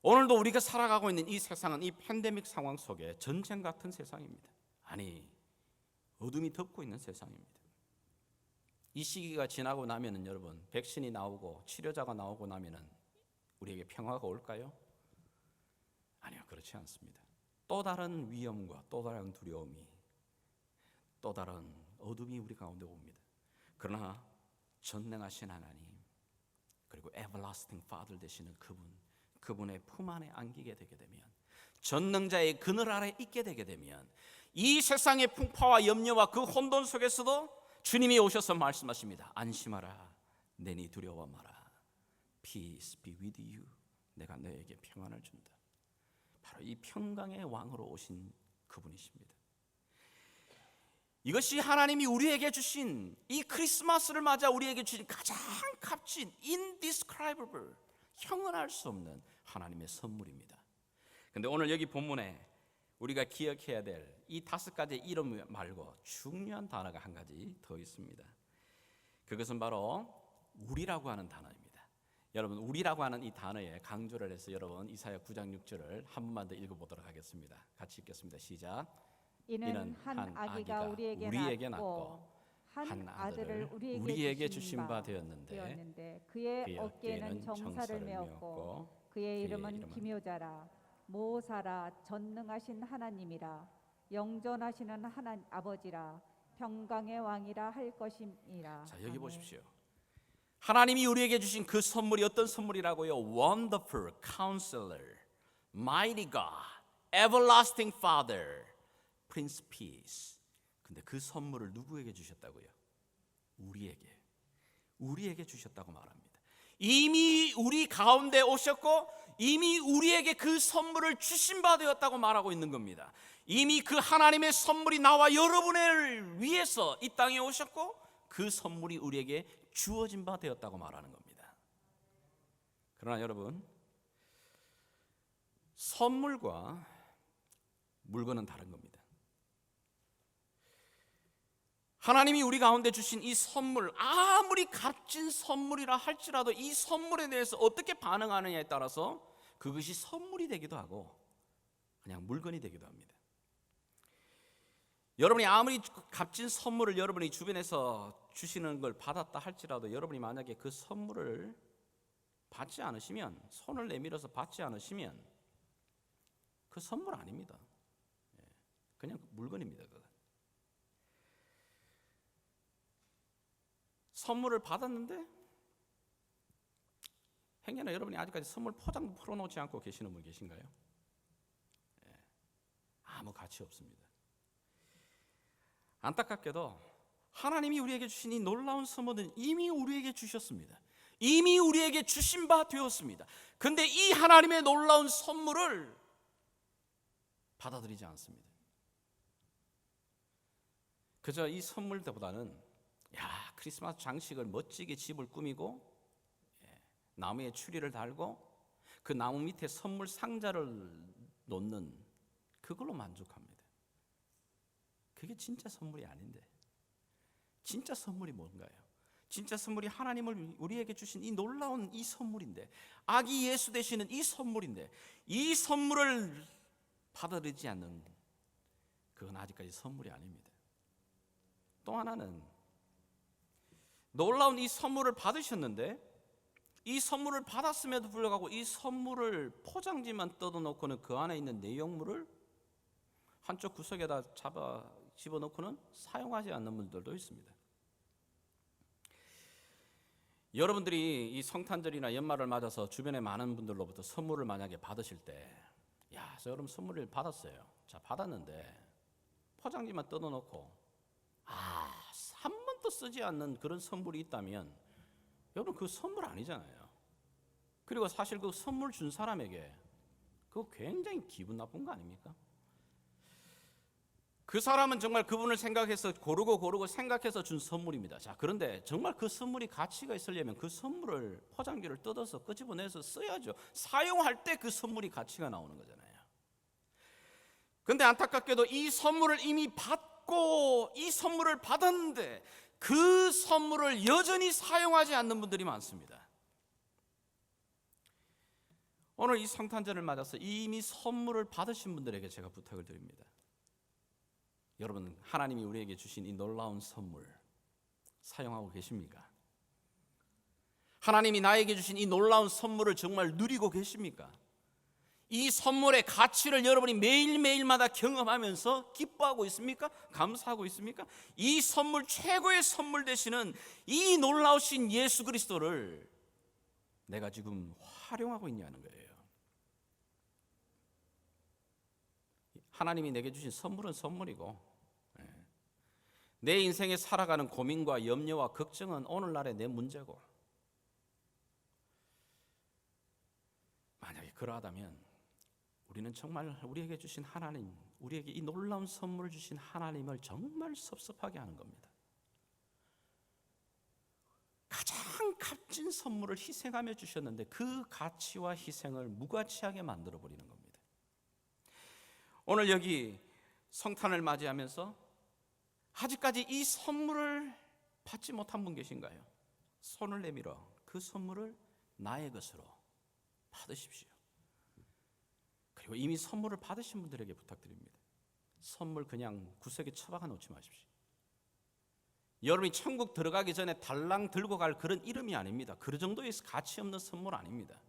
오늘도 우리가 살아가고 있는 이 세상은 이 팬데믹 상황 속에 전쟁 같은 세상입니다. 아니, 어둠이 덮고 있는 세상입니다. 이 시기가 지나고 나면은 여러분 백신이 나오고 치료자가 나오고 나면은 우리에게 평화가 올까요? 아니요, 그렇지 않습니다. 또 다른 위험과 또 다른 두려움이, 또 다른 어둠이 우리 가운데 옵니다. 그러나 전능하신 하나님, 그리고 everlasting Father 되시는 그분의 품 안에 안기게 되게 되면, 전능자의 그늘 아래 있게 되게 되면 이 세상의 풍파와 염려와 그 혼돈 속에서도 주님이 오셔서 말씀하십니다. 안심하라, 내니 두려워 마라. Peace be with you. 내가 너에게 평안을 준다. 바로 이 평강의 왕으로 오신 그분이십니다. 이것이 하나님이 우리에게 주신, 이 크리스마스를 맞아 우리에게 주신 가장 값진 indescribable, 형언할 수 없는 하나님의 선물입니다. 그런데 오늘 여기 본문에 우리가 기억해야 될 이 5가지 이름 말고 중요한 단어가 한 가지 더 있습니다. 그것은 바로 우리라고 하는 단어입니다. 여러분 우리라고 하는 이 단어에 강조를 해서 여러분 이사야 9장 6절을 한 번만 더 읽어보도록 하겠습니다. 같이 읽겠습니다. 시작. 이는 한 아기가 우리에게 낳고 한 아들을 우리에게 주신 바 되었는데 그의 어깨에는 정사를 메었고 그의 이름은 기묘자라 모사라 전능하신 하나님이라 영존하시는 하나님 아버지라 평강의 왕이라 할 것임이라. 자, 여기 보십시오. 하나님이 우리에게 주신 그 선물이 어떤 선물이라고요? Wonderful Counselor, Mighty God, Everlasting Father, Prince Peace. 근데 그 선물을 누구에게 주셨다고요? 우리에게 주셨다고 말합니다. 이미 우리 가운데 오셨고 이미 우리에게 그 선물을 주신 바 되었다고 말하고 있는 겁니다. 이미 그 하나님의 선물이 나와 여러분을 위해서 이 땅에 오셨고 그 선물이 우리에게 주어진 바 되었다고 말하는 겁니다. 그러나 여러분, 선물과 물건은 다른 겁니다. 하나님이 우리 가운데 주신 이 선물, 아무리 값진 선물이라 할지라도 이 선물에 대해서 어떻게 반응하느냐에 따라서 그것이 선물이 되기도 하고 그냥 물건이 되기도 합니다. 여러분이 아무리 값진 선물을 여러분이 주변에서 주시는 걸 받았다 할지라도 여러분이 만약에 그 선물을 받지 않으시면, 손을 내밀어서 받지 않으시면 그 선물 아닙니다. 그냥 물건입니다. 그건. 선물을 받았는데 행여나 여러분이 아직까지 선물 포장 풀어놓지 않고 계시는 분 계신가요? 아무 가치 없습니다. 안타깝게도 하나님이 우리에게 주신 이 놀라운 선물은 이미 우리에게 주셨습니다. 이미 우리에게 주신 바 되었습니다. 그런데 이 하나님의 놀라운 선물을 받아들이지 않습니다. 그저 이 선물보다는 크리스마스 장식을 멋지게 집을 꾸미고 나무에 추리를 달고 그 나무 밑에 선물 상자를 놓는 그걸로 만족합니다. 그게 진짜 선물이 아닌데, 진짜 선물이 뭔가요? 진짜 선물이 하나님을 우리에게 주신 이 놀라운 이 선물인데, 아기 예수 되시는 이 선물인데, 이 선물을 받아들이지 않는 그건 아직까지 선물이 아닙니다. 또 하나는 놀라운 이 선물을 받으셨는데 이 선물을 받았음에도 불구하고 이 선물을 포장지만 뜯어놓고는 그 안에 있는 내용물을 한쪽 구석에다 집어넣고는 사용하지 않는 분들도 있습니다. 여러분들이 이 성탄절이나 연말을 맞아서 주변에 많은 분들로부터 선물을 만약에 받으실 때, 저 여러분 선물을 받았어요. 자, 받았는데 포장지만 뜯어놓고 한 번도 쓰지 않는 그런 선물이 있다면 여러분 그 선물 아니잖아요. 그리고 사실 그 선물 준 사람에게 그거 굉장히 기분 나쁜 거 아닙니까? 그 사람은 정말 그분을 생각해서 고르고 생각해서 준 선물입니다. 자, 그런데 정말 그 선물이 가치가 있으려면 그 선물을 포장지를 뜯어서 끄집어내서 써야죠. 사용할 때 그 선물이 가치가 나오는 거잖아요. 그런데 안타깝게도 이 선물을 이미 받고 이 선물을 받았는데 그 선물을 여전히 사용하지 않는 분들이 많습니다. 오늘 이 성탄절을 맞아서 이미 선물을 받으신 분들에게 제가 부탁을 드립니다. 여러분, 하나님이 우리에게 주신 이 놀라운 선물 사용하고 계십니까? 하나님이 나에게 주신 이 놀라운 선물을 정말 누리고 계십니까? 이 선물의 가치를 여러분이 매일매일마다 경험하면서 기뻐하고 있습니까? 감사하고 있습니까? 이 선물, 최고의 선물 되시는 이 놀라우신 예수 그리스도를 내가 지금 활용하고 있냐는 거예요. 하나님이 내게 주신 선물은 선물이고, 내 인생에 살아가는 고민과 염려와 걱정은 오늘날의 내 문제고, 만약에 그러하다면 우리는 정말 우리에게 주신 하나님, 우리에게 이 놀라운 선물을 주신 하나님을 정말 섭섭하게 하는 겁니다. 가장 값진 선물을 희생하며 주셨는데 그 가치와 희생을 무가치하게 만들어버리는 겁니다. 오늘 여기 성탄을 맞이하면서 아직까지 이 선물을 받지 못한 분 계신가요? 손을 내밀어 그 선물을 나의 것으로 받으십시오. 그리고 이미 선물을 받으신 분들에게 부탁드립니다. 선물 그냥 구석에 처박아 놓지 마십시오. 여러분이 천국 들어가기 전에 달랑 들고 갈 그런 이름이 아닙니다. 그 정도의 가치 없는 선물 아닙니다.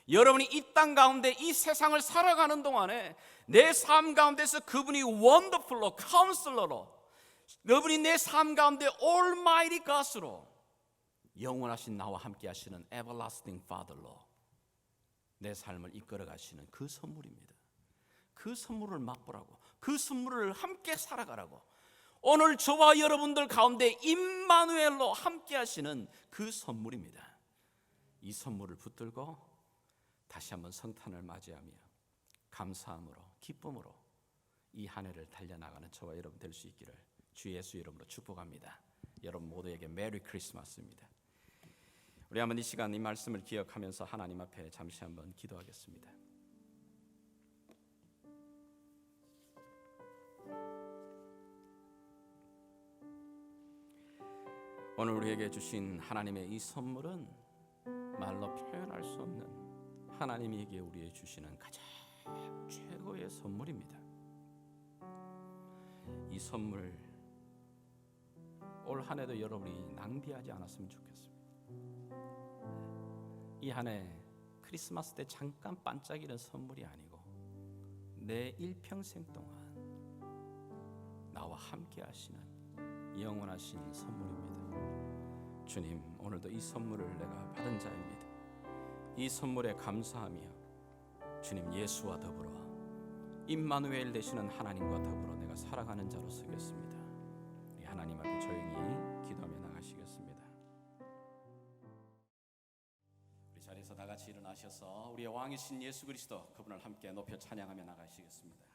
여러분이 이 땅 가운데 이 세상을 살아가는 동안에 내 삶 가운데서 그분이 원더풀로 카운슬러로, 여러분이 내 삶 가운데 올마이티 갓으로, 영원하신 나와 함께 하시는 에버라스팅 파더로 내 삶을 이끌어 가시는 그 선물입니다. 그 선물을 맛보라고, 그 선물을 함께 살아가라고, 오늘 저와 여러분들 가운데 임마누엘로 함께 하시는 그 선물입니다. 이 선물을 붙들고 다시 한번 성탄을 맞이하며 감사함으로, 기쁨으로 이 한 해를 달려나가는 저와 여러분 될 수 있기를 주 예수 이름으로 축복합니다. 여러분 모두에게 메리 크리스마스입니다. 우리 한번 이 시간 이 말씀을 기억하면서 하나님 앞에 잠시 한번 기도하겠습니다. 오늘 우리에게 주신 하나님의 이 선물은 말로 표현할 수 없는 하나님에게 우리에게 주시는 가장 최고의 선물입니다. 이 선물 올 한 해도 여러분이 낭비하지 않았으면 좋겠습니다. 이 한 해 크리스마스 때 잠깐 반짝이는 선물이 아니고 내 일평생 동안 나와 함께 하시는 영원하신 선물입니다. 주님, 오늘도 이 선물을 내가 받은 자입니다. 이 선물에 감사하며 주님 예수와 더불어 임마누엘 되시는 하나님과 더불어 내가 살아가는 자로 서겠습니다. 우리 하나님 앞에 조용히 기도하며 나가시겠습니다. 우리 자리에서 다 같이 일어나셔서 우리의 왕이신 예수 그리스도 그분을 함께 높여 찬양하며 나가시겠습니다.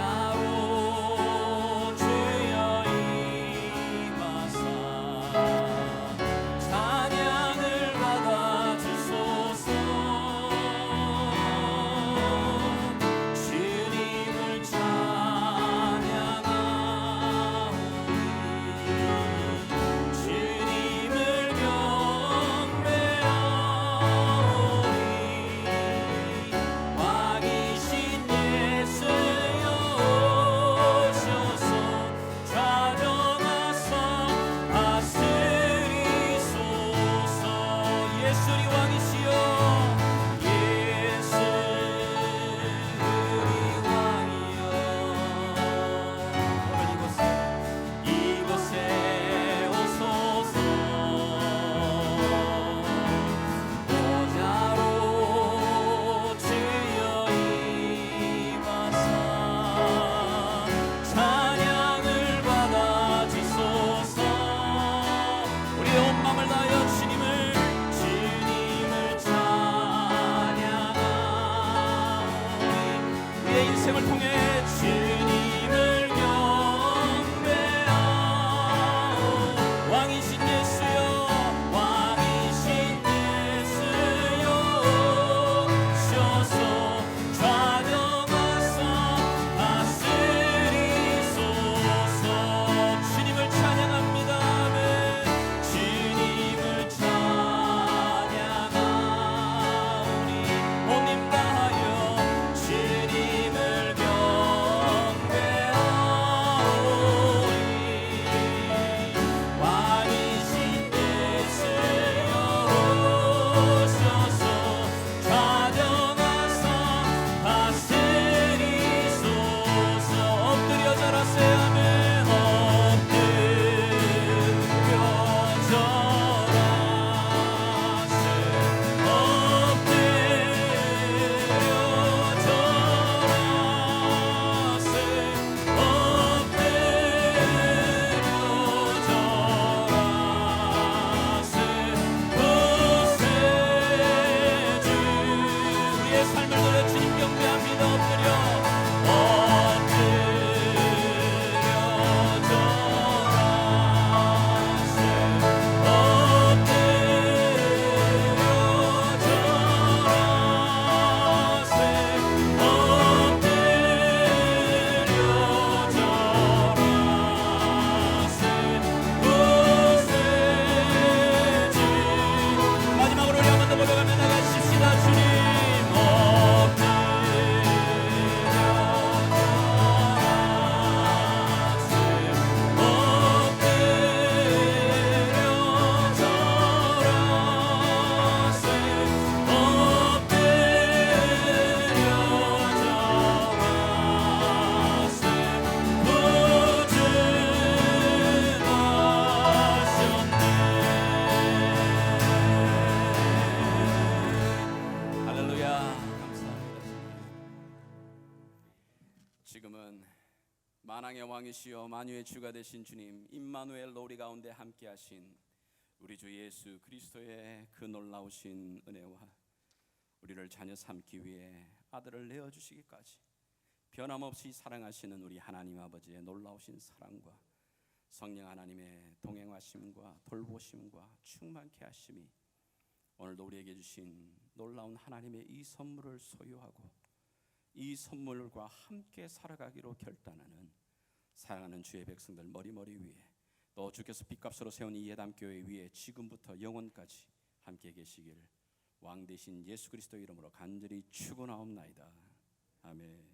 보좌로 만왕의 왕이시여 만유의 주가 되신 주님, 임마누엘로 우리 가운데 함께하신 우리 주 예수 그리스도의 그 놀라우신 은혜와 우리를 자녀 삼기 위해 아들을 내어주시기까지 변함없이 사랑하시는 우리 하나님 아버지의 놀라우신 사랑과 성령 하나님의 동행하심과 돌보심과 충만케 하심이 오늘도 우리에게 주신 놀라운 하나님의 이 선물을 소유하고 이 선물과 함께 살아가기로 결단하는 사랑하는 주의 백성들 머리머리 위에 또 주께서 빚값으로 세운 이 예담교회 위에 지금부터 영원까지 함께 계시기를 왕 되신 예수 그리스도 이름으로 간절히 축원하옵나이다. 아멘.